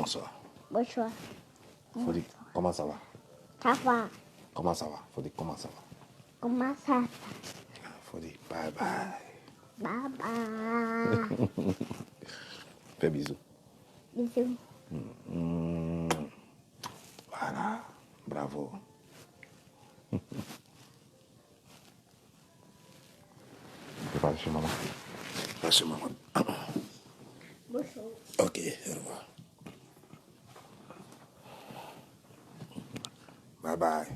Bonsoir. Bonsoir. Faut dire, comment ça va? Ça va. Comment ça va? Faut dire, comment ça va? Comment ça va? Faut dire, bye bye. Bye bye. Fais bisous. Bisous. Voilà. Bravo. Tu peux passer chez maman. Passe chez maman. Bonjour. Ok, au revoir. Bye bye.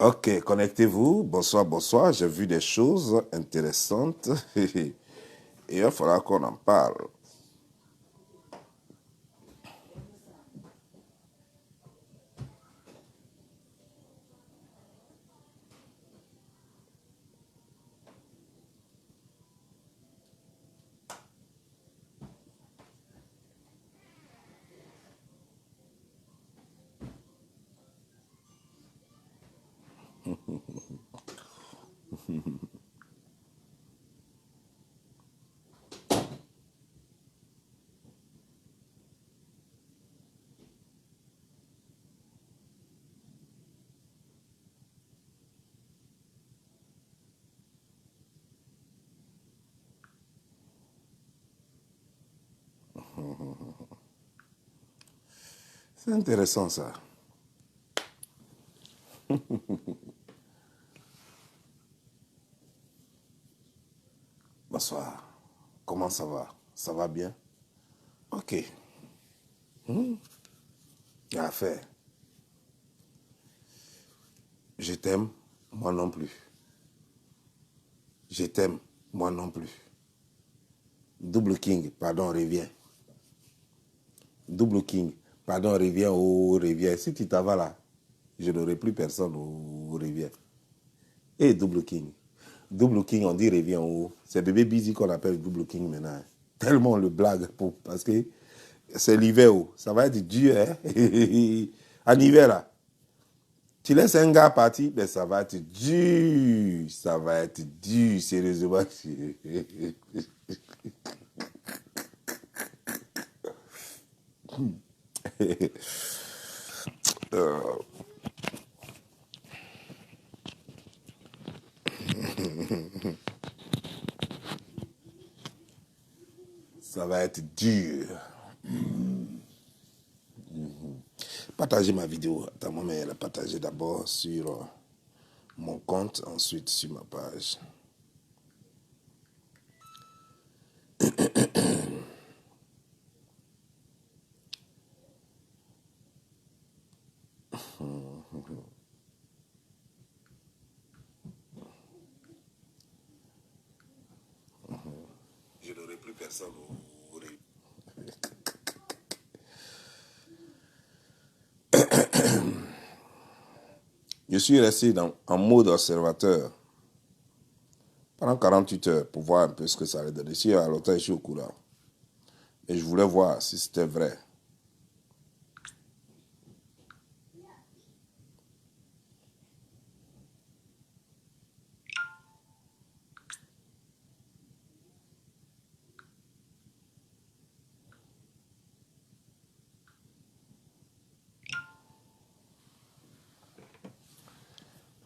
Ok, connectez-vous. Bonsoir, bonsoir. J'ai vu des choses intéressantes et il va falloir qu'on en parle. C'est intéressant ça. Bonsoir. Comment ça va? Ça va bien? Ok. Il y a à faire. Je t'aime, moi non plus. Je t'aime, moi non plus. Double King, pardon, reviens. Double King, pardon, reviens, oh, reviens. Si tu t'en vas là, je n'aurai plus personne, oh, reviens. Et Double King. Double King, on dit reviens, oh. C'est bébé Busy qu'on appelle Double King maintenant. Tellement on le blague, parce que c'est l'hiver, oh. Ça va être dur, hein. En hiver, là. Tu laisses un gars partir, mais ça va être dur. Ça va être dur, sérieusement. Ça va être dur. Partagez ma vidéo. Ta maman, elle a partagé d'abord sur mon compte, ensuite sur ma page. Je n'aurai plus personne. Je suis resté en mode observateur pendant 48 heures pour voir un peu ce que ça allait donner. Si à l'automne, je suis au courant. Et je voulais voir si c'était vrai.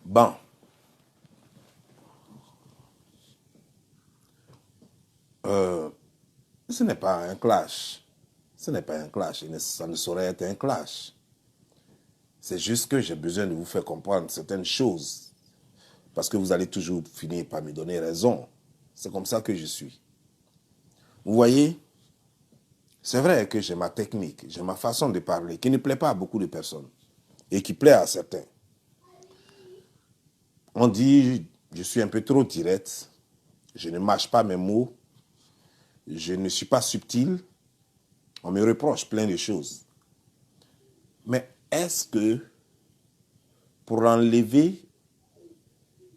Bon. Ce n'est pas un clash. Ce n'est pas un clash. Ça ne saurait être un clash. C'est juste que j'ai besoin de vous faire comprendre certaines choses. Parce que vous allez toujours finir par me donner raison. C'est comme ça que je suis. Vous voyez, c'est vrai que j'ai ma technique, j'ai ma façon de parler qui ne plaît pas à beaucoup de personnes et qui plaît à certains. On dit, je suis un peu trop direct, je ne mâche pas mes mots, je ne suis pas subtil, on me reproche plein de choses. Mais est-ce que pour enlever,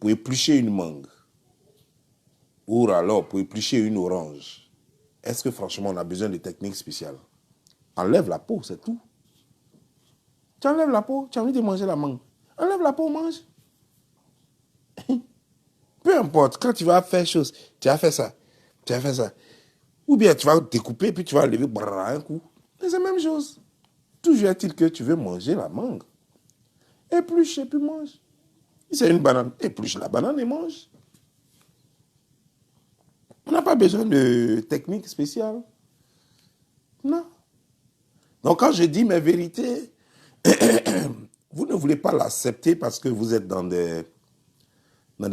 pour éplucher une mangue, Ou alors, pour éplucher une orange, est-ce que franchement, on a besoin de techniques spéciales? Enlève la peau, c'est tout. Tu enlèves la peau, tu as envie de manger la mangue. Enlève la peau, mange. Peu importe, quand tu vas faire chose, tu as fait ça, tu as fait ça. Ou bien tu vas découper, puis tu vas lever un coup. C'est la même chose. Toujours est-il que tu veux manger la mangue. Épluche et puis mange. Si c'est une banane, épluche la banane et mange. On n'a pas besoin de technique spéciale. Non. Donc quand je dis mes vérités, vous ne voulez pas l'accepter parce que vous êtes dans des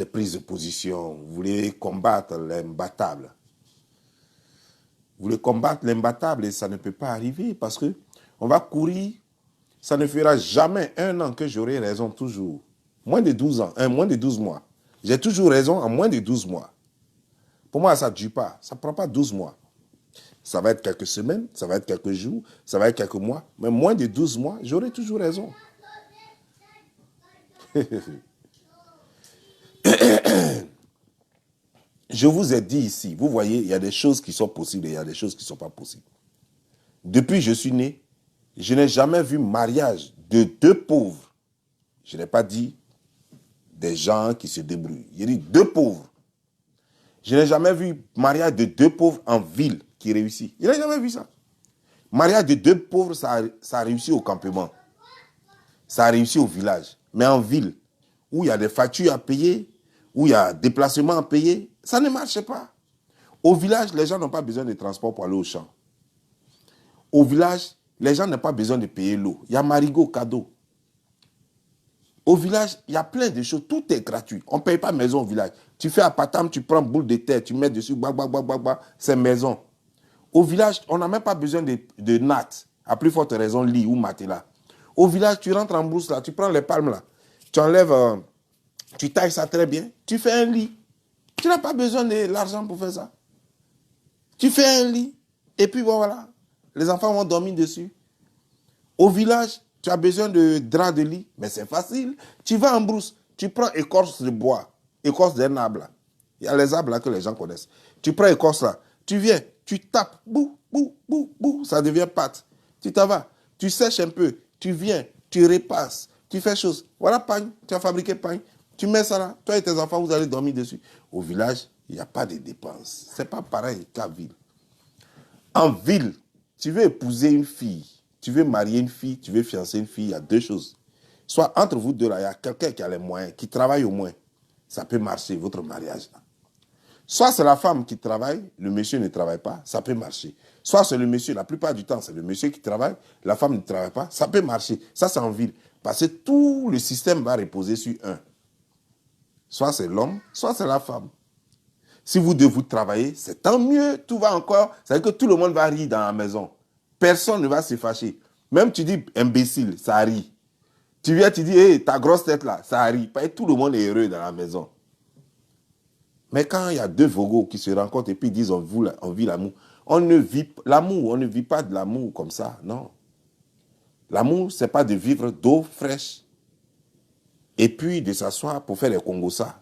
prises de position. Vous voulez combattre l'imbattable. Vous voulez combattre l'imbattable et ça ne peut pas arriver parce que on va courir. Ça ne fera jamais 1 an que j'aurai raison toujours. Moins de 12 ans, moins de 12 mois. J'ai toujours raison en moins de 12 mois. Pour moi, ça ne dure pas. Ça ne prend pas 12 mois. Ça va être quelques semaines, ça va être quelques jours, ça va être quelques mois. Mais moins de 12 mois, j'aurai toujours raison. Je vous ai dit ici, vous voyez, il y a des choses qui sont possibles et il y a des choses qui ne sont pas possibles. Depuis que je suis né, je n'ai jamais vu mariage de 2 pauvres. Je n'ai pas dit des gens qui se débrouillent. J'ai dit 2 pauvres. Je n'ai jamais vu mariage de 2 pauvres en ville qui réussit. Je n'ai jamais vu ça. Mariage de 2 pauvres, ça a réussi au campement. Ça a réussi au village. Mais en ville, où il y a des factures à payer, où il y a des déplacements à payer, ça ne marche pas. Au village, les gens n'ont pas besoin de transport pour aller au champ. Au village, les gens n'ont pas besoin de payer l'eau. Il y a marigot, cadeau. Au village, il y a plein de choses. Tout est gratuit. On ne paye pas maison au village. Tu fais à Patam, tu prends boule de terre, tu mets dessus, c'est maison. Au village, on n'a même pas besoin de nattes. À plus forte raison, lit ou matelas. Au village, tu rentres en brousse là, tu prends les palmes là, tu enlèves, tu tailles ça très bien, tu fais un lit. Tu n'as pas besoin de l'argent pour faire ça. Tu fais un lit, et puis voilà, les enfants vont dormir dessus. Au village, tu as besoin de draps de lit, mais c'est facile. Tu vas en brousse, tu prends écorce de bois, écorce d'un arbre là. Il y a les arbres là que les gens connaissent. Tu prends écorce là, tu viens, tu tapes, bou, bou, bou, bou, ça devient pâte. Tu t'en vas, tu sèches un peu, tu viens, tu repasses, tu fais chose. Voilà pagne, tu as fabriqué pagne, tu mets ça là, toi et tes enfants, vous allez dormir dessus. Au village, il n'y a pas de dépenses. C'est pas pareil qu'à ville. En ville, tu veux épouser une fille, tu veux marier une fille, tu veux fiancer une fille, il y a 2 choses. Soit entre vous deux là, il y a quelqu'un qui a les moyens, qui travaille au moins. Ça peut marcher, votre mariage là. Soit c'est la femme qui travaille, le monsieur ne travaille pas, ça peut marcher. Soit c'est le monsieur, la plupart du temps, c'est le monsieur qui travaille, la femme ne travaille pas, ça peut marcher. Ça, c'est en ville. Parce que tout le système va reposer sur un. Soit c'est l'homme, soit c'est la femme. Si vous deux vous travaillez, c'est tant mieux, tout va encore. C'est-à-dire que tout le monde va rire dans la maison. Personne ne va se fâcher. Même tu dis imbécile, ça rit. Tu viens, tu dis, hey, ta grosse tête là, ça rit. Tout le monde est heureux dans la maison. Mais quand il y a 2 vogos qui se rencontrent et puis ils disent on vit l'amour, on ne vit pas de l'amour comme ça, non. L'amour, ce n'est pas de vivre d'eau fraîche et puis de s'asseoir pour faire les congossas.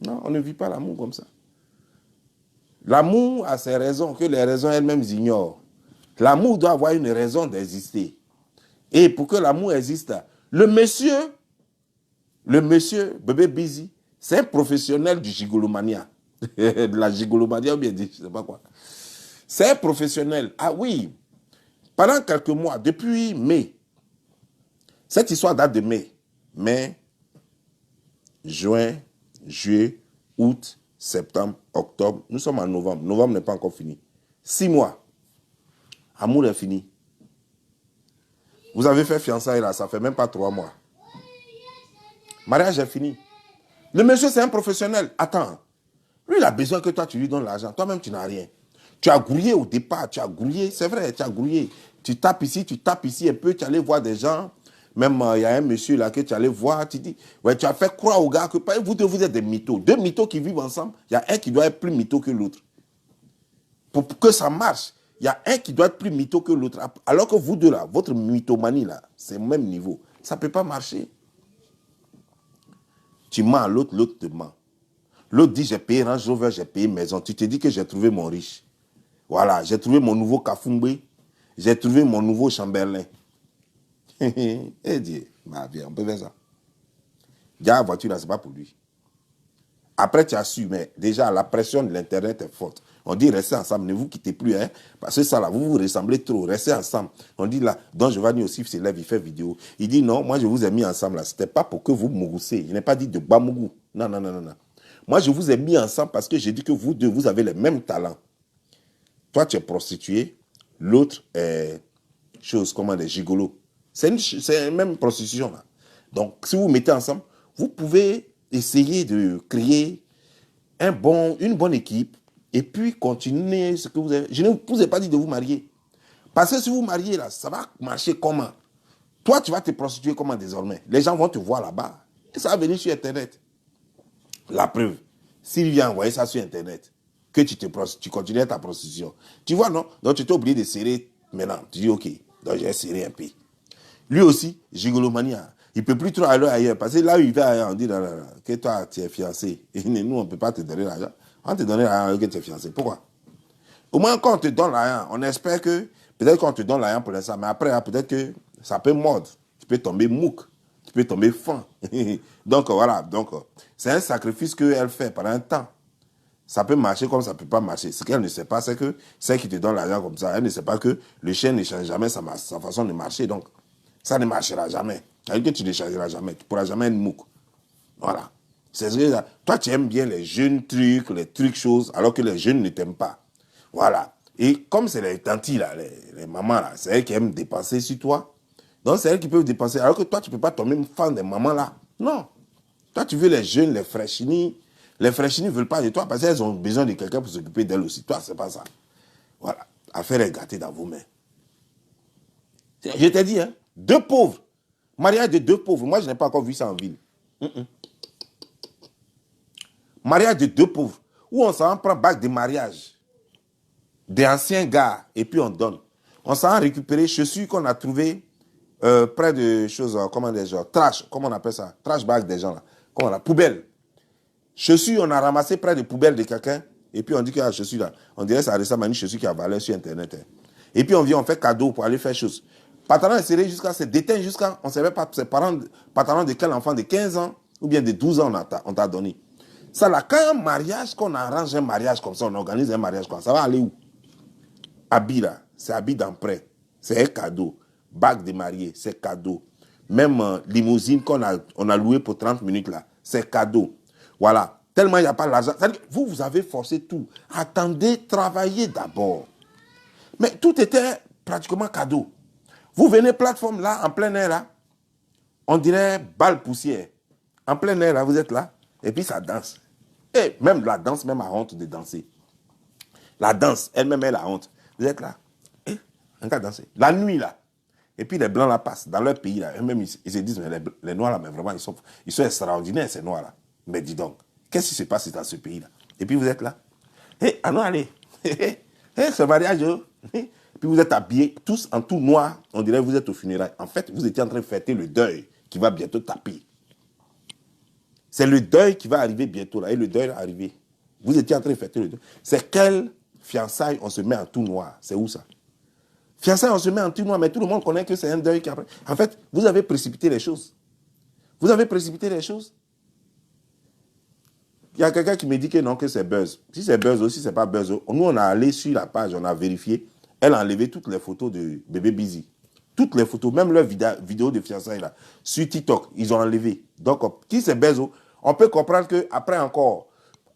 Non, on ne vit pas l'amour comme ça. L'amour a ses raisons que les raisons elles-mêmes ignorent. L'amour doit avoir une raison d'exister. Et pour que l'amour existe, le monsieur, bébé Busy, c'est un professionnel du gigolomania. De la gigolomania, ou bien dit, je ne sais pas quoi. C'est un professionnel. Ah oui, pendant quelques mois, depuis mai, cette histoire date de mai. Mai, juin, juillet, août, septembre, octobre. Nous sommes en novembre. Novembre n'est pas encore fini. 6 mois. Amour est fini. Vous avez fait fiançailles là, ça fait même pas 3 mois. Mariage est fini. Le monsieur, c'est un professionnel. Attends. Lui, il a besoin que toi, tu lui donnes l'argent. Toi-même, tu n'as rien. Tu as grouillé au départ. Tu as grouillé. C'est vrai, tu as grouillé. Tu tapes ici un peu. Tu allais voir des gens. Même, il y a un monsieur là que tu allais voir. Tu dis, ouais, tu as fait croire au gars que vous êtes des mythos. 2 mythos qui vivent ensemble. Il y a un qui doit être plus mytho que l'autre. Pour que ça marche, il y a un qui doit être plus mytho que l'autre. Alors que vous deux là, votre mythomanie là, c'est le même niveau. Ça ne peut pas marcher. Tu mens à l'autre, l'autre te ment. L'autre dit, j'ai payé Range Rover, j'ai payé maison. Tu te dis que j'ai trouvé mon riche. Voilà, j'ai trouvé mon nouveau Kafumbe. J'ai trouvé mon nouveau Chamberlain. Eh Dieu, ma vie, on peut faire ça. Déjà, la voiture, là, c'est pas pour lui. Après, tu as su, mais déjà, la pression de l'Internet est forte. On dit, restez ensemble, ne vous quittez plus, hein, parce que ça, là, vous vous ressemblez trop, restez ensemble. On dit, là, donc Giovanni aussi se lève, il fait vidéo. Il dit, non, moi, je vous ai mis ensemble, là, c'était pas pour que vous mouroussez. Je n'ai pas dit de Bamougou. Non, non, non, non, non. Moi, je vous ai mis ensemble parce que j'ai dit que vous deux, vous avez les mêmes talents. Toi, tu es prostituée, l'autre est chose, comment des gigolos. C'est la même prostitution, là. Donc, si vous vous mettez ensemble, vous pouvez essayer de créer une bonne équipe et puis continuer ce que vous avez. Je ne vous ai pas dit de vous marier. Parce que si vous mariez là, ça va marcher comment? Toi, tu vas te prostituer comment désormais? Les gens vont te voir là-bas. Et ça va venir sur Internet. La preuve, s'il vient envoyer ça sur Internet, que tu continues ta prostitution. Tu vois, non? Donc, tu t'es oublié de serrer maintenant. Tu dis, OK, donc j'ai serré un peu. Lui aussi, gigolomania. Il ne peut plus trop aller ailleurs. Parce que là où il va ailleurs, on dit que toi, tu es fiancé. Et nous, on ne peut pas te donner l'argent. On va te donner l'argent que tu es fiancé. Pourquoi? Au moins, quand on te donne l'argent, on espère que, peut-être qu'on te donne l'argent pour l'instant, mais après, peut-être que ça peut mordre. Tu peux tomber mouque. Tu peux tomber fin. Donc, voilà. Donc, c'est un sacrifice qu'elle fait pendant un temps. Ça peut marcher comme ça ne peut pas marcher. Ce qu'elle ne sait pas, c'est que celle qui te donne l'argent comme ça, elle ne sait pas que le chien ne change jamais sa façon de marcher. Donc, ça ne marchera jamais. C'est-à-dire que tu ne changeras jamais. Tu ne pourras jamais être mouque. Voilà. C'est ce que toi, tu aimes bien les jeunes trucs, les trucs choses, alors que les jeunes ne t'aiment pas. Voilà. Et comme c'est les tantis, là, les mamans, là, c'est elles qui aiment dépenser sur toi. Donc, c'est elles qui peuvent dépenser. Alors que toi, tu ne peux pas tomber fan des mamans, là. Non. Toi, tu veux les jeunes, les fraîchinis. Les fraîchinis ne veulent pas de toi parce qu'elles ont besoin de quelqu'un pour s'occuper d'elles aussi. Toi, c'est pas ça. Voilà. Affaire est gâtée dans vos mains. Je t'ai dit, hein, deux pauvres. Mariage de deux pauvres. Moi, je n'ai pas encore vu ça en ville. Mariage de deux pauvres. Où on s'en prend bac de mariage. Des anciens gars. Et puis on donne. On s'en a récupéré chaussures qu'on a trouvées près de choses, comment des gens, trash, comment on appelle ça? Trash bag des gens là. Comment la poubelle. Chaussures, on a ramassé près de poubelles de quelqu'un. Et puis on dit que la chaussure là, on dirait que ça ressemble à une chaussure qui a valeur sur Internet. Hein. Et puis on vient, on fait cadeau pour aller faire chose. Pantalon est serré jusqu'à, c'est déteint jusqu'à, on ne savait pas, c'est pantalon de quel enfant de 15 ans ou bien de 12 ans on t'a donné. Ça là, quand un mariage, qu'on arrange un mariage comme ça, on organise un mariage comme ça, ça va aller où? Habit là, c'est habit d'emprunt, c'est un cadeau. Bague de mariée, c'est cadeau. Même limousine on a loué pour 30 minutes là, c'est cadeau. Voilà. Tellement il n'y a pas l'argent. Vous avez forcé tout. Attendez, travaillez d'abord. Mais tout était pratiquement cadeau. Vous venez plateforme là, en plein air là, on dirait balle poussière. En plein air là, vous êtes là, et puis ça danse. Et même la danse, même a honte de danser. La danse, elle-même, elle a honte. Vous êtes là, et on va danser. La nuit là, et puis les blancs là passent dans leur pays là, eux-mêmes ils se disent, mais les noirs là, mais vraiment, ils sont extraordinaires ces noirs là. Mais dis donc, qu'est-ce qui se passe dans ce pays là? Et puis vous êtes là, hé, allons aller, ce mariage, puis vous êtes habillés tous en tout noir, on dirait que vous êtes au funérailles. En fait, vous étiez en train de fêter le deuil qui va bientôt taper. C'est le deuil qui va arriver bientôt là, et le deuil est arrivé. Vous étiez en train de fêter le deuil. C'est quelle fiançailles on se met en tout noir? C'est où ça? Fiançailles, on se met en tout noir, mais tout le monde connaît que c'est un deuil qui après. En fait, vous avez précipité les choses. Vous avez précipité les choses. Il y a quelqu'un qui me dit que non, que c'est buzz. Si c'est buzz aussi, c'est pas buzz. Nous, on a allé sur la page, on a vérifié. Elle a enlevé toutes les photos de bébé Busy. Toutes les photos, même leurs vidéos de fiançailles là. Sur TikTok, ils ont enlevé. Donc, si c'est buzz, on peut comprendre qu'après encore,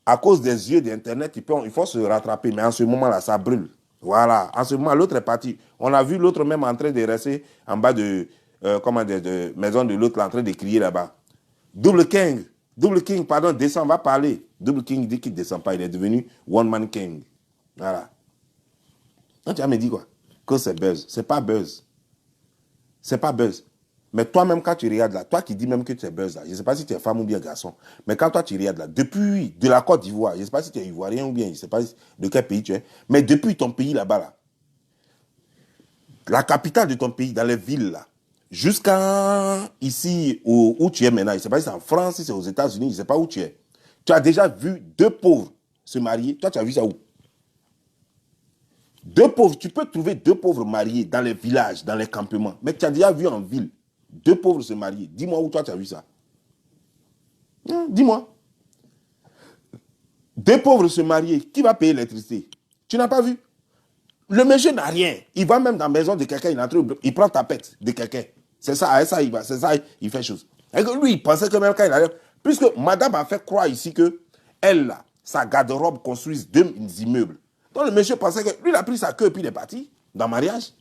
à cause des yeux d'Internet, il faut se rattraper. Mais en ce moment-là, ça brûle. Voilà. En ce moment, l'autre est parti. On a vu l'autre même en train de rester en bas de maison de l'autre, en train de crier là-bas. Double King, pardon, descend, va parler. Double King dit qu'il ne descend pas. Il est devenu One Man King. Voilà. Donc, tu vas me dire quoi? Que c'est buzz. C'est pas buzz. C'est pas buzz. Mais toi-même, quand tu regardes là, toi qui dis même que tu es buzz là, je ne sais pas si tu es femme ou bien garçon, mais quand toi tu regardes là, depuis de la Côte d'Ivoire, je ne sais pas si tu es ivoirien ou bien, je ne sais pas de quel pays tu es, mais depuis ton pays là-bas, là, la capitale de ton pays, dans les villes là, jusqu'à ici où tu es maintenant, je ne sais pas si c'est en France, si c'est aux États-Unis, je ne sais pas où tu es. Tu as déjà vu deux pauvres se marier? Toi, tu as vu ça où? Deux pauvres, tu peux trouver deux pauvres mariés dans les villages, dans les campements. Mais tu as déjà vu en ville deux pauvres se marier. Dis-moi où toi tu as vu ça. Dis-moi. Deux pauvres se marier, qui va payer l'électricité? Tu n'as pas vu? Le monsieur n'a rien. Il va même dans la maison de quelqu'un, il prend ta pète de quelqu'un. C'est ça, avec ça, il va, c'est ça, il fait chose. Et que lui, il pensait que même quand il arrive, puisque madame a fait croire ici que elle, là, sa garde-robe construise deux immeubles. Donc le monsieur pensait que lui, il a pris sa queue et puis il est parti dans le mariage.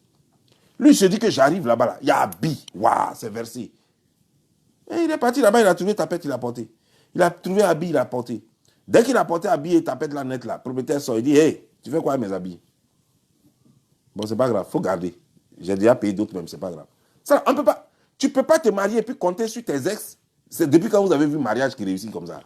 Lui, il se dit que j'arrive là-bas, là, il y a habit. Waouh, c'est versé. Et il est parti là-bas, il a trouvé tapette, il a porté. Il a trouvé habit, il a porté. Dès qu'il a porté habit et tapette la net là, le propriétaire sort, il dit, hey, tu fais quoi avec mes habits? Bon, c'est pas grave, il faut garder. J'ai déjà payé d'autres même, c'est pas grave. Ça, on peut pas, tu peux pas te marier et puis compter sur tes ex. C'est depuis quand vous avez vu un mariage qui réussit comme ça?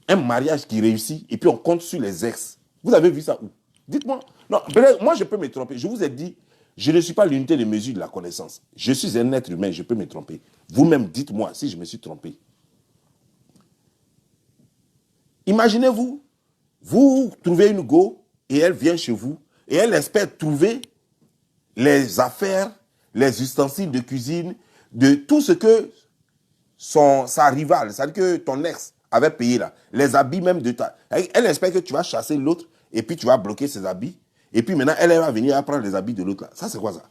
Un mariage qui réussit et puis on compte sur les ex. Vous avez vu ça où? Dites-moi. Non, moi je peux me tromper. Je vous ai dit, je ne suis pas l'unité de mesure de la connaissance. Je suis un être humain, je peux me tromper. Vous-même, dites-moi si je me suis trompé. Imaginez-vous, vous trouvez une go et elle vient chez vous et elle espère trouver les affaires, les ustensiles de cuisine, de tout ce que sa rivale, c'est-à-dire que ton ex avait payé là, les habits même de ta... Elle espère que tu vas chasser l'autre et puis tu vas bloquer ses habits et puis maintenant elle va venir prendre les habits de l'autre là. Ça c'est quoi ça?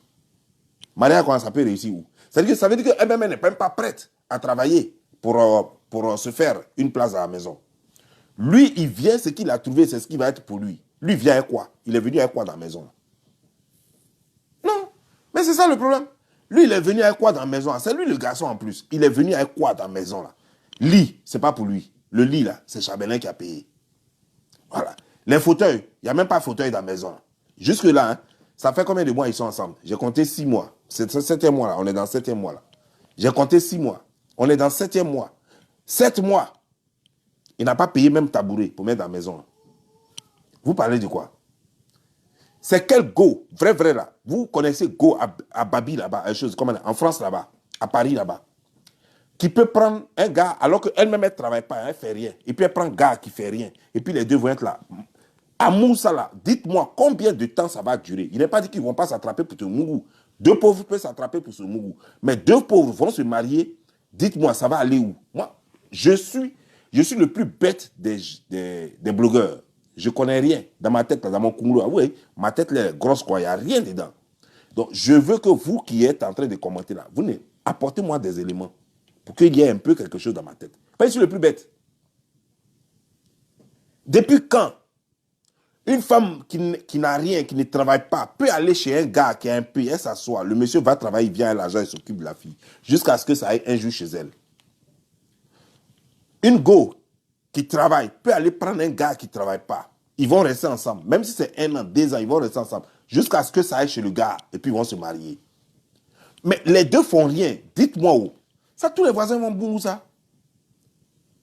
Maria, comment ça peut réussir où? C'est-à-dire que ça veut dire qu'elle-même n'est même pas prête à travailler pour se faire une place à la maison. Lui, il vient, ce qu'il a trouvé, c'est ce qui va être pour lui. Lui vient avec quoi? Il est venu avec quoi dans la maison? Non, mais c'est ça le problème. Lui, il est venu avec quoi dans la maison? C'est lui le garçon en plus. Il est venu avec quoi dans la maison là? Lit, c'est pas pour lui. Le lit là, c'est Charbelin qui a payé. Voilà. Les fauteuils, il n'y a même pas de fauteuil dans la maison. Jusque là, hein, ça fait combien de mois ils sont ensemble? J'ai compté 6 mois. C'est le 7e mois là, on est dans le 7e mois là. J'ai compté 6 mois. On est dans le 7e mois. 7 mois. Il n'a pas payé même tabouret pour mettre dans la maison. Vous parlez de quoi? C'est quel go, vrai là? Vous connaissez go à Babi là-bas, en France là-bas, à Paris là-bas, qui peut prendre un gars alors qu'elle-même elle ne travaille pas, elle ne fait rien. Et puis elle prend un gars qui ne fait rien. Et puis les deux vont être là. À Moussa là, dites-moi combien de temps ça va durer. Il n'est pas dit qu'ils ne vont pas s'attraper pour ce mougou. Deux pauvres peuvent s'attraper pour ce mougou. Mais deux pauvres vont se marier. Dites-moi, ça va aller où? Moi, je suis le plus bête des blogueurs. Je ne connais rien. Dans ma tête, dans mon Kunglo, oui, ma tête elle est grosse, quoi. Il n'y a rien dedans. Donc, je veux que vous qui êtes en train de commenter là, vous apportez-moi des éléments pour qu'il y ait un peu quelque chose dans ma tête. Pas je suis le plus bête. Depuis quand une femme qui n'a rien, qui ne travaille pas, peut aller chez un gars qui a un peu, elle s'assoit, le monsieur va travailler, il vient à l'argent, il s'occupe de la fille, jusqu'à ce que ça aille un jour chez elle. Une go qui travaille peut aller prendre un gars qui ne travaille pas. Ils vont rester ensemble. Même si c'est 1 an, 2 ans, ils vont rester ensemble. Jusqu'à ce que ça aille chez le gars. Et puis ils vont se marier. Mais les deux font rien. Dites-moi où. Ça, tous les voisins vont boum ça.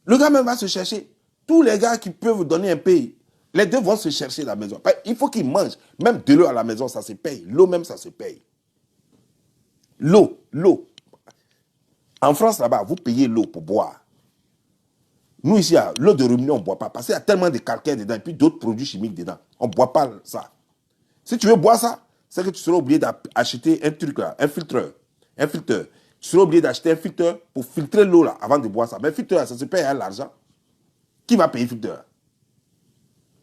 Le gars même va se chercher. Tous les gars qui peuvent vous donner un pays, les deux vont se chercher à la maison. Il faut qu'ils mangent. Même de l'eau à la maison, ça se paye. L'eau même, ça se paye. L'eau. En France, là-bas, vous payez l'eau pour boire. Nous, ici, l'eau de robinet, on ne boit pas. Parce qu'il y a tellement de calcaire dedans et puis d'autres produits chimiques dedans. On ne boit pas ça. Si tu veux boire ça, c'est que tu seras obligé d'acheter un truc là, un filtreur. Tu seras obligé d'acheter un filtreur pour filtrer l'eau là avant de boire ça. Mais filtreur, ça se paye à l'argent. Qui va payer filtreur?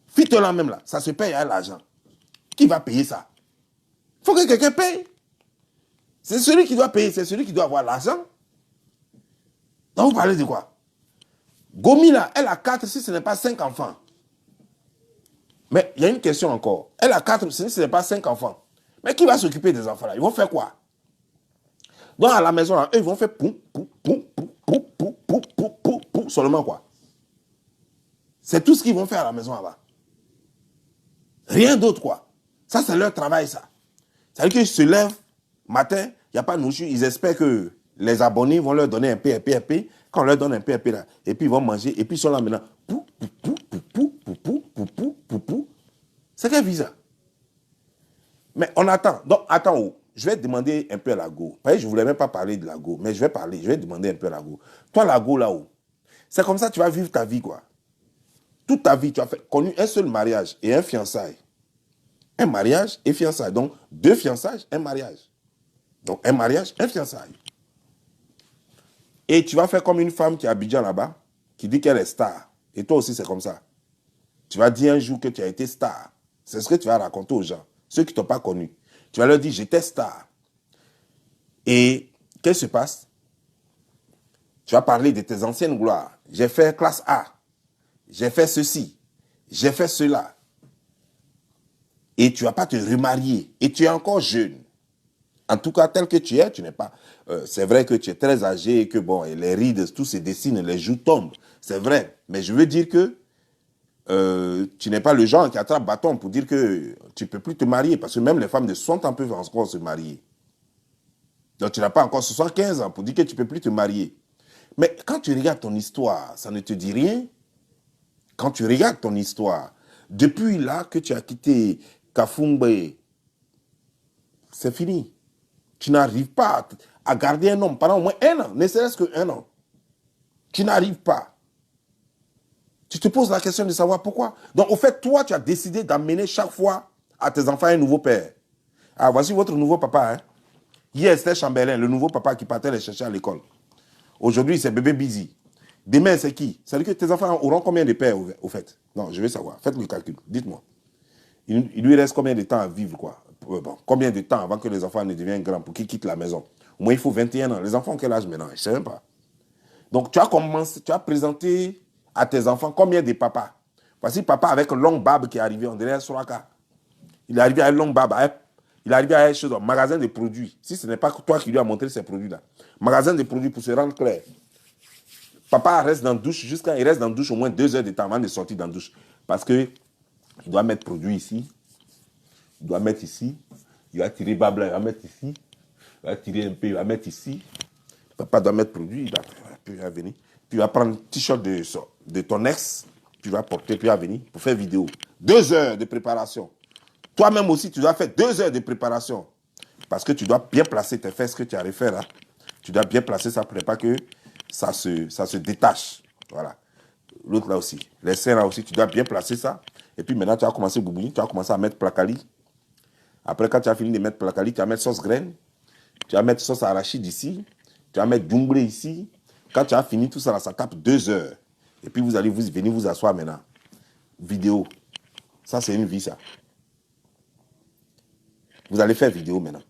Filtreur là même là, ça se paye à l'argent. Qui va payer ça? Il faut que quelqu'un paye. C'est celui qui doit payer, c'est celui qui doit avoir l'argent. Donc vous parlez de quoi? Gomi là, elle a 4 si ce n'est pas 5 enfants. Mais il y a une question encore. Elle a 4 si ce n'est pas 5 enfants. Mais qui va s'occuper des enfants là? Ils vont faire quoi? Donc à la maison là, eux ils vont faire poum, poum, poum, poum, poum, poum, poum, poum, poum, poum, seulement quoi? C'est tout ce qu'ils vont faire à la maison là-bas. Rien d'autre quoi. Ça c'est leur travail ça. C'est-à-dire qu'ils se lèvent matin, il n'y a pas de nourriture, ils espèrent que les abonnés vont leur donner un PRP. Quand on leur donne un PRP là, et puis ils vont manger, et puis ils sont là maintenant. Pou, pou, pou, pou, pou, pou, pou, pou, pou, pou, pou. C'est quel visa? Mais on attend. Donc, attends, je vais demander un peu à la go. Je ne voulais même pas parler de la go, mais je vais demander un peu à la go. Toi, la go là-haut, C'est comme ça que tu vas vivre ta vie, quoi. Toute ta vie, tu as connu un seul mariage et un fiançailles. Un mariage et fiançailles. Donc, 2 fiançailles, un mariage. Donc, un mariage, un fiançailles. Et tu vas faire comme une femme qui est à Abidjan là-bas, qui dit qu'elle est star. Et toi aussi, c'est comme ça. Tu vas dire un jour que tu as été star. C'est ce que tu vas raconter aux gens, ceux qui ne t'ont pas connu. Tu vas leur dire, j'étais star. Et qu'est-ce qui se passe? Tu vas parler de tes anciennes gloires. J'ai fait classe A. J'ai fait ceci. J'ai fait cela. Et tu ne vas pas te remarier. Et tu es encore jeune. En tout cas, tel que tu n'es pas... c'est vrai que tu es très âgé et que, bon, et les rides, tout se dessine, les joues tombent. C'est vrai. Mais je veux dire que tu n'es pas le genre qui attrape bâton pour dire que tu ne peux plus te marier. Parce que même les femmes de 60 ans peuvent encore se marier. Donc, tu n'as pas encore 75 ans pour dire que tu ne peux plus te marier. Mais quand tu regardes ton histoire, ça ne te dit rien. Quand tu regardes ton histoire, depuis là que tu as quitté Kafumbe, c'est fini. Tu n'arrives pas à garder un homme pendant au moins 1 an, ne serait-ce que 1 an. Tu n'arrives pas. Tu te poses la question de savoir pourquoi. Donc, au fait, toi, tu as décidé d'amener chaque fois à tes enfants un nouveau père. Ah, voici votre nouveau papa. Hein? Hier, c'était Chambelin, le nouveau papa qui partait les chercher à l'école. Aujourd'hui, c'est bébé Busy. Demain, c'est qui? C'est-à-dire que tes enfants auront combien de pères, au fait? Non, je veux savoir. Faites le calcul. Dites-moi. Il lui reste combien de temps à vivre, quoi? Bon, combien de temps avant que les enfants ne deviennent grands pour qu'ils quittent la maison? Au moins, il faut 21 ans. Les enfants ont quel âge maintenant? Je ne sais même pas. Donc, tu as présenté à tes enfants combien de papas? Voici papa avec une longue barbe qui est arrivé, on dirait un Soraka. Il est arrivé à une longue barbe. Il est arrivé à un chose, un magasin de produits. Si ce n'est pas toi qui lui as montré ces produits-là. Magasin de produits pour se rendre clair. Papa reste dans la douche il reste dans la douche au moins 2 heures de temps avant de sortir dans la douche. Parce que il doit mettre produit ici. Il doit mettre ici. Il va tirer babla, il va mettre ici. Il va tirer un peu, il va mettre ici. Papa doit mettre produit, puis il va venir. Puis il va prendre un t-shirt de ton ex, puis il va porter, puis il va venir pour faire vidéo. 2 heures de préparation. Toi-même aussi, tu dois faire 2 heures de préparation. Parce que tu dois bien placer tes fesses que tu as refait là. Tu dois bien placer ça pour ne pas que ça se détache. Voilà. L'autre là aussi. Les seins là aussi, tu dois bien placer ça. Et puis maintenant, tu vas commencer boubouni, tu vas commencer à mettre placali. Après, quand tu as fini de mettre placali, tu vas mettre sauce graine. Tu vas mettre sauce arachide ici. Tu vas mettre dumbré ici. Quand tu as fini tout ça, là, ça tape 2 heures. Et puis vous allez venir vous asseoir maintenant. Vidéo. Ça, c'est une vie, ça. Vous allez faire vidéo maintenant.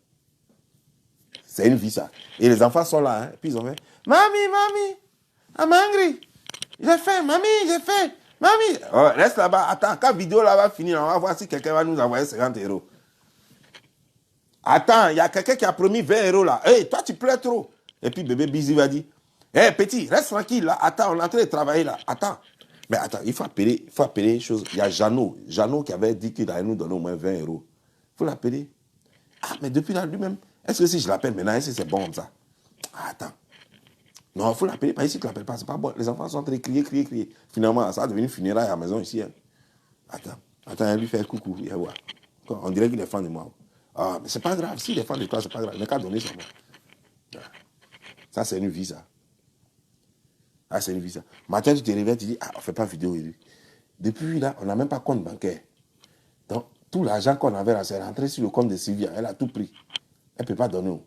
C'est une vie, ça. Et les enfants sont là, hein. Et puis ils ont fait, Mami, I'm hungry. J'ai faim, Mami, j'ai faim. Mami. Oh, reste là-bas. Attends, quand la vidéo là va finir, on va voir si quelqu'un va nous envoyer 50 €. Attends, il y a quelqu'un qui a promis 20 € là. Hey, toi, tu pleures trop. Et puis bébé Busy va dire, hey, petit, reste tranquille là. Attends, on est en train de travailler là. Attends. Mais attends, il faut appeler les choses. Il y a Jeannot qui avait dit qu'il allait nous donner au moins 20 €. Il faut l'appeler. Ah, mais depuis là, lui-même, est-ce que si je l'appelle maintenant, est-ce que c'est bon comme ça? Ah, attends. Non, il faut l'appeler. Pas ici, tu ne l'appelles pas. C'est pas bon. Les enfants sont en train de crier. Finalement, ça a devenu funérailles à la maison ici. Hein. Attends, elle lui fait coucou. On dirait qu'il est fan de moi. Ah, mais c'est pas grave. S'il est fan de toi, c'est pas grave. Il n'a qu'à donner son nom. Ça, c'est une vie, ça. Ah, c'est une vie, ça. Matin, tu te réveilles, tu dis, ah, on ne fait pas vidéo. Depuis là, on n'a même pas compte bancaire. Donc, tout l'argent qu'on avait là, c'est rentré sur le compte de Sylvia. Elle a tout pris. Elle ne peut pas donner. Donc,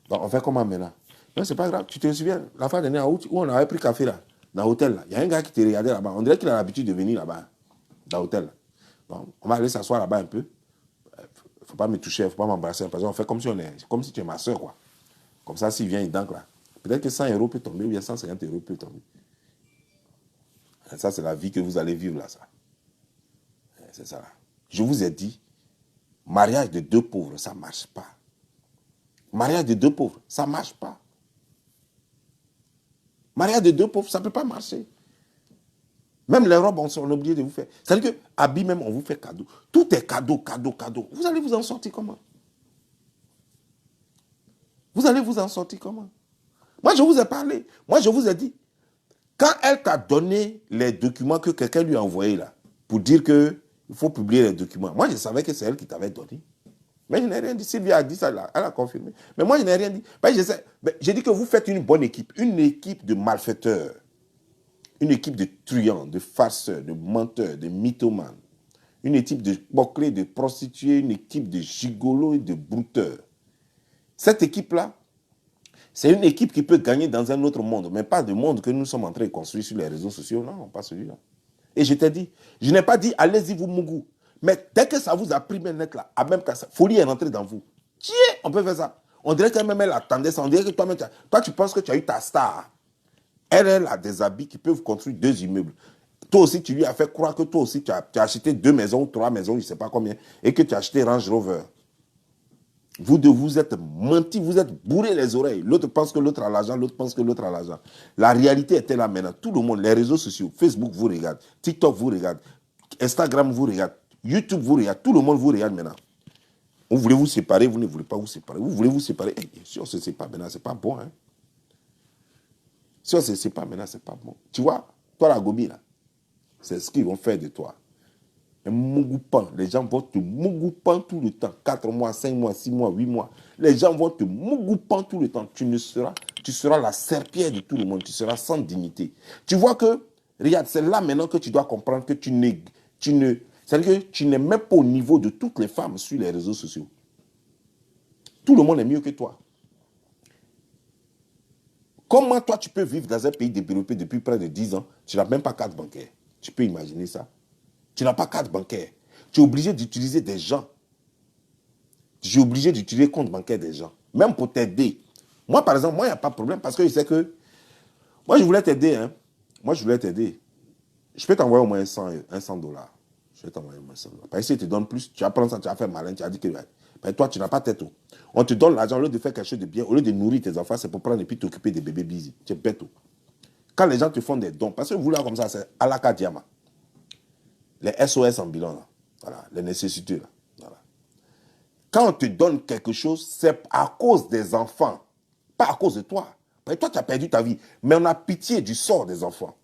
on fait comment maintenant? Non, c'est pas grave. Tu te souviens, la fois dernière, où on avait pris café là, dans l'hôtel là. Il y a un gars qui te regardait là-bas. On dirait qu'il a l'habitude de venir là-bas, dans l'hôtel là. Bon, on va aller s'asseoir là-bas un peu. Il ne faut pas me toucher, il ne faut pas m'embrasser. Parce qu'on fait comme si tu es ma soeur, quoi. Comme ça, s'il vient, il danque là. Peut-être que 100 € peut tomber ou bien 150 € peut tomber. Et ça, c'est la vie que vous allez vivre là, ça. C'est ça là. Je vous ai dit, mariage de 2 pauvres, ça ne marche pas. Mariage de 2 pauvres, ça ne marche pas. Mariage de 2 pauvres, ça ne peut pas marcher. Même les robes, on a oublié de vous faire. C'est-à-dire que habits même, on vous fait cadeau. Tout est cadeau. Vous allez vous en sortir comment? Vous allez vous en sortir comment? Moi, je vous ai parlé. Moi, je vous ai dit, quand elle t'a donné les documents que quelqu'un lui a envoyés là, pour dire qu'il faut publier les documents, moi, je savais que c'est elle qui t'avait donné. Mais je n'ai rien dit. Sylvia a dit ça là, elle a confirmé. Mais moi, je n'ai rien dit. J'ai dit que vous faites une bonne équipe, une équipe de malfaiteurs. Une équipe de truands, de farceurs, de menteurs, de mythomanes. Une équipe de bouclés, de prostituées, une équipe de gigolos et de brouteurs. Cette équipe-là, c'est une équipe qui peut gagner dans un autre monde, mais pas le monde que nous sommes en train de construire sur les réseaux sociaux. Non, pas celui-là. Et je t'ai dit, je n'ai pas dit, allez-y vous mougou. Mais dès que ça vous a pris net là, à même ça, folie est rentrée dans vous. Tiens, on peut faire ça. On dirait qu'elle-même, elle attendait ça. On dirait que toi-même, toi, tu penses que tu as eu ta star. Elle a des habits qui peuvent construire 2 immeubles. Toi aussi, tu lui as fait croire que toi aussi, tu as acheté 2 maisons ou 3 maisons, je ne sais pas combien, et que tu as acheté Range Rover. Vous deux, vous êtes menti, vous êtes bourré les oreilles. L'autre pense que l'autre a l'argent, l'autre pense que l'autre a l'argent. La réalité était là maintenant. Tout le monde, les réseaux sociaux, Facebook vous regarde, TikTok vous regarde, Instagram vous regarde, YouTube vous regarde, tout le monde vous regarde maintenant. Vous voulez vous séparer, vous ne voulez pas vous séparer. Vous voulez vous séparer. Si on se sépare maintenant, c'est pas bon. Hein? Si on se sépare maintenant, c'est pas bon. Tu vois, toi la gobi là, c'est ce qu'ils vont faire de toi. Un mougoupan. Les gens vont te mougoupan tout le temps. 4 mois, 5 mois, 6 mois, 8 mois. Les gens vont te mougoupan tout le temps. Tu seras la serpillère de tout le monde. Tu seras sans dignité. Tu vois que, regarde, c'est là maintenant que tu dois comprendre que c'est-à-dire que tu n'es même pas au niveau de toutes les femmes sur les réseaux sociaux. Tout le monde est mieux que toi. Comment toi tu peux vivre dans un pays développé depuis près de 10 ans, tu n'as même pas carte bancaire. Tu peux imaginer ça? Tu n'as pas carte bancaire. Tu es obligé d'utiliser des gens. Tu es obligé d'utiliser compte bancaire des gens. Même pour t'aider. Moi, par exemple, moi, il n'y a pas de problème parce que je sais que... Moi, je voulais t'aider. Hein. Moi, je voulais t'aider. Je peux t'envoyer au moins 100 $. Je vais t'envoyer au moins 100 $. Parce que si je te donne plus, tu vas prendre ça, tu vas faire malin, tu vas dire que... Mais toi, tu n'as pas tête. On te donne l'argent au lieu de faire quelque chose de bien, au lieu de nourrir tes enfants, c'est pour prendre et puis t'occuper des bébés busy. Tu es bête. Quand les gens te font des dons, parce que vous là comme ça, c'est à la Diama. Les SOS en bilan, là. Voilà, les nécessités. Là. Voilà. Quand on te donne quelque chose, c'est à cause des enfants, pas à cause de toi. Parce que toi, tu as perdu ta vie. Mais on a pitié du sort des enfants.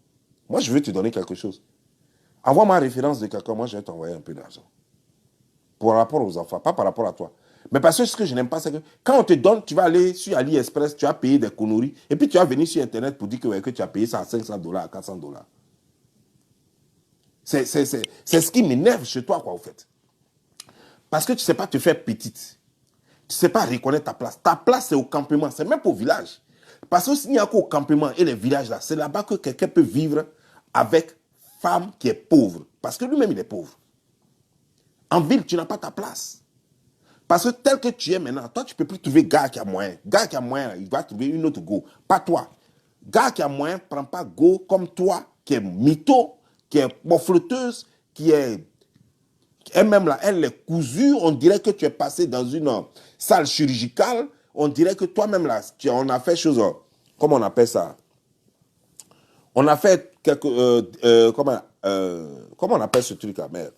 Moi, je veux te donner quelque chose. Envoie ma référence de quelqu'un, moi, je vais t'envoyer un peu d'argent. Par rapport aux enfants, pas par rapport à toi. Mais parce que ce que je n'aime pas, c'est que quand on te donne, tu vas aller sur AliExpress, tu vas payer des conneries, et puis tu vas venir sur Internet pour dire que tu as payé ça à 500 $, à 400 $. C'est ce qui m'énerve chez toi, quoi, au fait. Parce que tu ne sais pas te faire petite. Tu ne sais pas reconnaître ta place. Ta place, c'est au campement. C'est même pas au village. Parce que s'il n'y a qu'au campement et les villages, là, c'est là-bas que quelqu'un peut vivre avec femme qui est pauvre. Parce que lui-même, il est pauvre. En ville, tu n'as pas ta place. Parce que tel que tu es maintenant, toi, tu ne peux plus trouver gars qui a moyen. Gars qui a moyen, il va trouver une autre go. Pas toi. Gars qui a moyen, prends pas go comme toi, qui est mytho, qui est boffleteuse, qui est... Elle-même là, elle est cousue, on dirait que tu es passé dans une salle chirurgicale, on dirait que toi-même là, on a fait chose, comment on appelle ça? On a fait quelque... comment on appelle ce truc là, merde?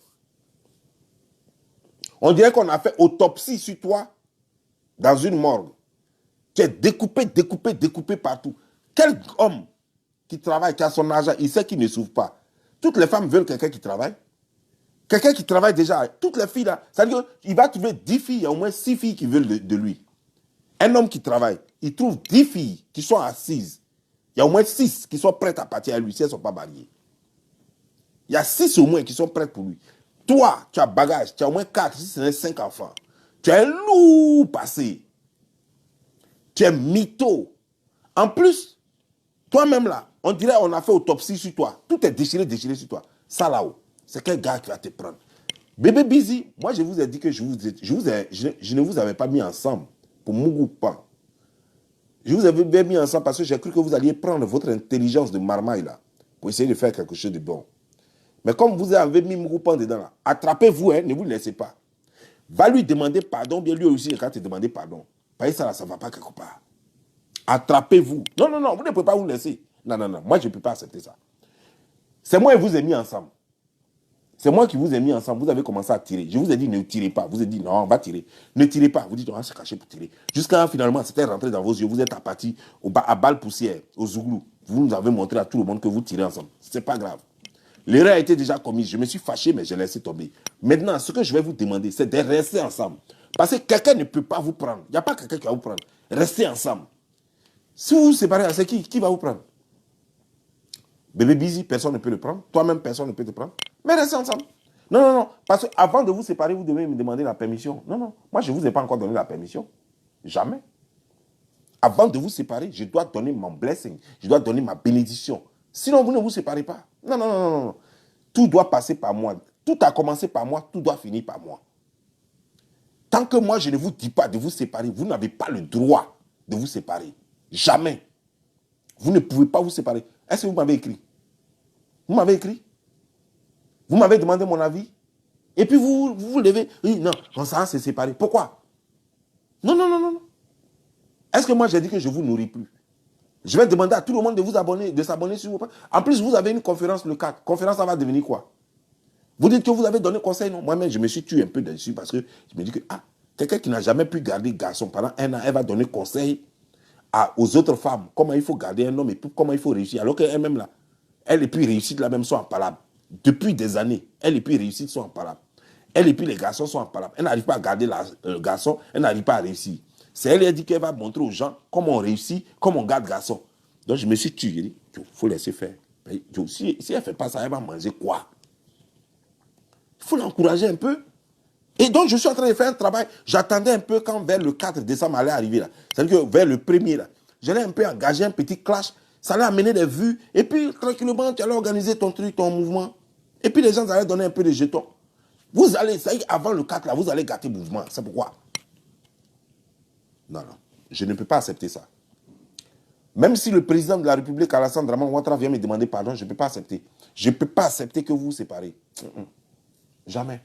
On dirait qu'on a fait autopsie sur toi dans une morgue. Tu es découpé, découpé, découpé partout. Quel homme qui travaille, qui a son argent, il sait qu'il ne souffre pas. Toutes les femmes veulent quelqu'un qui travaille. Quelqu'un qui travaille déjà. Toutes les filles là, c'est-à-dire qu'il va trouver 10 filles, il y a au moins 6 filles qui veulent de lui. Un homme qui travaille, il trouve 10 filles qui sont assises. Il y a au moins 6 qui sont prêtes à partir à lui si elles ne sont pas mariées. Il y a 6 au moins qui sont prêtes pour lui. Toi, tu as bagage, tu as au moins 4, si ce n'est 5 enfants. Tu as un lourd passé. Tu es mytho. En plus, toi-même là, on dirait qu'on a fait autopsie sur toi. Tout est déchiré, déchiré sur toi. Ça là-haut, c'est quel gars qui va te prendre? Bébé Busy, moi je vous ai dit que je ne vous avais pas mis ensemble pour Mougoupan. Je vous avais mis ensemble parce que j'ai cru que vous alliez prendre votre intelligence de marmaille là pour essayer de faire quelque chose de bon. Mais comme vous avez mis Mougoupan dedans là, attrapez-vous, hein, ne vous laissez pas. Va lui demander pardon, bien lui aussi, quand te demander pardon. Pas ça là, ça ne va pas quelque part. Attrapez-vous. Non, non, non, vous ne pouvez pas vous laisser. Non, non, non, moi je ne peux pas accepter ça. C'est moi qui vous ai mis ensemble. C'est moi qui vous ai mis ensemble. Vous avez commencé à tirer. Je vous ai dit ne tirez pas. Vous avez dit non, on va tirer. Ne tirez pas. Vous dites on va se cacher pour tirer. Jusqu'à finalement, c'était rentré dans vos yeux. Vous êtes parti à balle poussière, au Zouglou. Vous nous avez montré à tout le monde que vous tirez ensemble. Ce n'est pas grave. L'erreur a été déjà commise. Je me suis fâché, mais j'ai laissé tomber. Maintenant, ce que je vais vous demander, c'est de rester ensemble. Parce que quelqu'un ne peut pas vous prendre. Il n'y a pas quelqu'un qui va vous prendre. Restez ensemble. Si vous vous séparez, c'est qui va vous prendre? Bébé Busy, personne ne peut le prendre. Toi-même, personne ne peut te prendre. Mais restez ensemble. Non, non, non. Parce qu'avant de vous séparer, vous devez me demander la permission. Non, non. Moi, je ne vous ai pas encore donné la permission. Jamais. Avant de vous séparer, je dois donner mon blessing. Je dois donner ma bénédiction. Sinon, vous ne vous séparez pas. Non, non, non, non, non. Tout doit passer par moi. Tout a commencé par moi. Tout doit finir par moi. Tant que moi, je ne vous dis pas de vous séparer, vous n'avez pas le droit de vous séparer. Jamais. Vous ne pouvez pas vous séparer. Est-ce que vous m'avez écrit? Vous m'avez écrit? Vous m'avez demandé mon avis? Et puis vous levez. Oui, non, on s'en s'est séparé. Pourquoi? Non, non, non, non. Est-ce que moi, j'ai dit que je ne vous nourris plus? Je vais demander à tout le monde de vous abonner, de s'abonner sur vos pages. En plus, vous avez une conférence le 4. Conférence, ça va devenir quoi? Vous dites que vous avez donné conseil, non? Moi-même, je me suis tué un peu dessus parce que je me dis que, quelqu'un qui n'a jamais pu garder garçon pendant un an, elle va donner conseil aux autres femmes. Comment il faut garder un homme et comment il faut réussir. Alors qu'elle-même, là, elle et puis réussite, là même, sont en palabre. Depuis des années, elle et puis réussite sont en palabre. Elle et puis les garçons sont en palabre. Elle n'arrive pas à garder le garçon, elle n'arrive pas à réussir. C'est elle qui a dit qu'elle va montrer aux gens comment on réussit, comment on garde garçon. Donc je me suis tué. J'ai dit, il faut laisser faire. Si elle ne fait pas ça, elle va manger quoi? Il faut l'encourager un peu. Et donc, je suis en train de faire un travail. J'attendais un peu quand vers le 4 décembre allait arriver là. C'est-à-dire que vers le 1er là, j'allais un peu engager un petit clash. Ça allait amener des vues. Et puis, tranquillement, tu allais organiser ton truc, ton mouvement. Et puis, les gens allaient donner un peu de jetons. Vous allez, ça y est, avant le 4 là, vous allez gâter le mouvement. C'est pourquoi? Non, non. Je ne peux pas accepter ça. Même si le président de la République, Alassane Draman Ouattara, vient me demander pardon, je ne peux pas accepter. Je ne peux pas accepter que vous vous séparez. Jamais.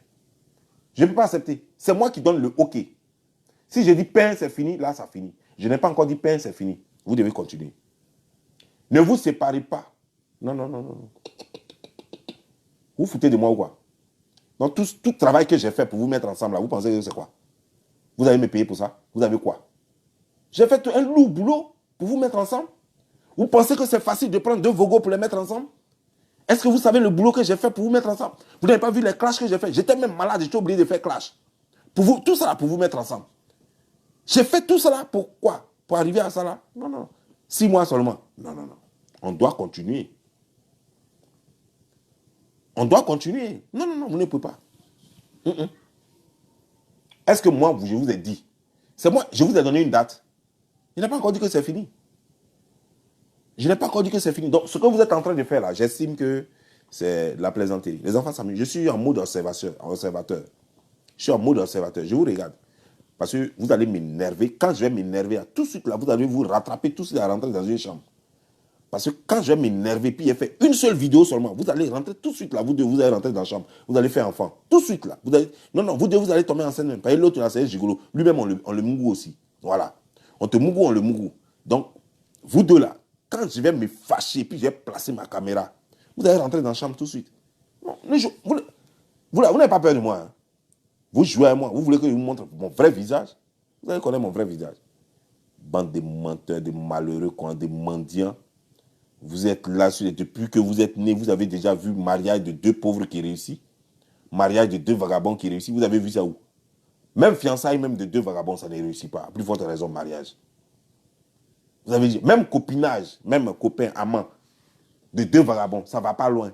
Je ne peux pas accepter. C'est moi qui donne le OK. Si je dis pain, c'est fini, là, ça finit. Je n'ai pas encore dit pain, c'est fini. Vous devez continuer. Ne vous séparez pas. Non, non, non, non. Vous foutez de moi ou quoi? Donc, tout travail que j'ai fait pour vous mettre ensemble, là, vous pensez que c'est quoi? Vous allez me payer pour ça? Vous avez quoi? J'ai fait un lourd boulot pour vous mettre ensemble. Vous pensez que c'est facile de prendre 2 vogos pour les mettre ensemble? Est-ce que vous savez le boulot que j'ai fait pour vous mettre ensemble? Vous n'avez pas vu les clashs que j'ai fait? J'étais même malade, j'étais oublié de faire clash. Pour vous, tout ça là, pour vous mettre ensemble. J'ai fait tout cela pour quoi? Pour arriver à ça là? Non, non. 6 mois seulement. Non, non, non. On doit continuer. On doit continuer. Non, non, non, vous ne pouvez pas. Est-ce que moi, je vous ai dit? C'est moi, je vous ai donné une date. Je n'ai pas encore dit que c'est fini. Je n'ai pas encore dit que c'est fini. Donc, ce que vous êtes en train de faire là, j'estime que c'est la plaisanterie. Les enfants s'amusent. Je suis en mode observateur. Je suis en mode observateur. Je vous regarde. Parce que vous allez m'énerver. Quand je vais m'énerver, tout de suite là, vous allez vous rattraper tout de suite à rentrer dans une chambre. Parce que quand je vais m'énerver, puis il fait une seule vidéo seulement, vous allez rentrer tout de suite là, vous allez rentrer dans la chambre, vous allez faire enfant. Tout de suite là. Non, vous allez tomber enceinte même. Parce que l'autre là, c'est gigolo. Lui-même, on le mougou aussi. Voilà. On te mougou, on le mougou. Donc, vous deux là, quand je vais me fâcher, puis je vais placer ma caméra, vous allez rentrer dans la chambre tout de suite. Non, vous n'avez pas peur de moi. Hein. Vous jouez à moi, vous voulez que je vous montre mon vrai visage? Vous allez connaître mon vrai visage. Bande de menteurs, de malheureux, de mendiants. Vous êtes là, depuis que vous êtes né, vous avez déjà vu mariage de 2 pauvres qui réussit. Mariage de 2 vagabonds qui réussit. Vous avez vu ça où? Même fiançailles, même de 2 vagabonds, ça ne réussit pas. À plus forte raison, mariage. Vous avez dit, même copinage, même copain, amant, de 2 vagabonds, ça ne va pas loin.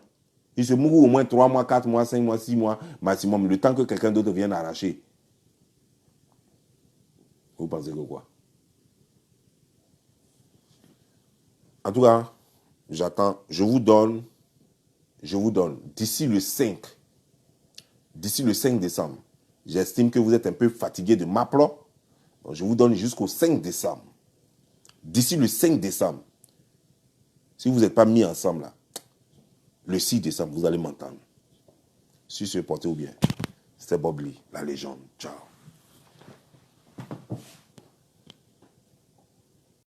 Ils se mourront au moins 3 mois, 4 mois, 5 mois, 6 mois maximum, le temps que quelqu'un d'autre vienne arracher. Vous pensez que quoi? En tout cas, j'attends, je vous donne, d'ici le 5 décembre, j'estime que vous êtes un peu fatigué de m'appeler. Je vous donne jusqu'au 5 décembre. D'ici le 5 décembre, si vous n'êtes pas mis ensemble là, le 6 décembre, vous allez m'entendre. Si je portez ou bien. C'était Bob Lee, la légende. Ciao.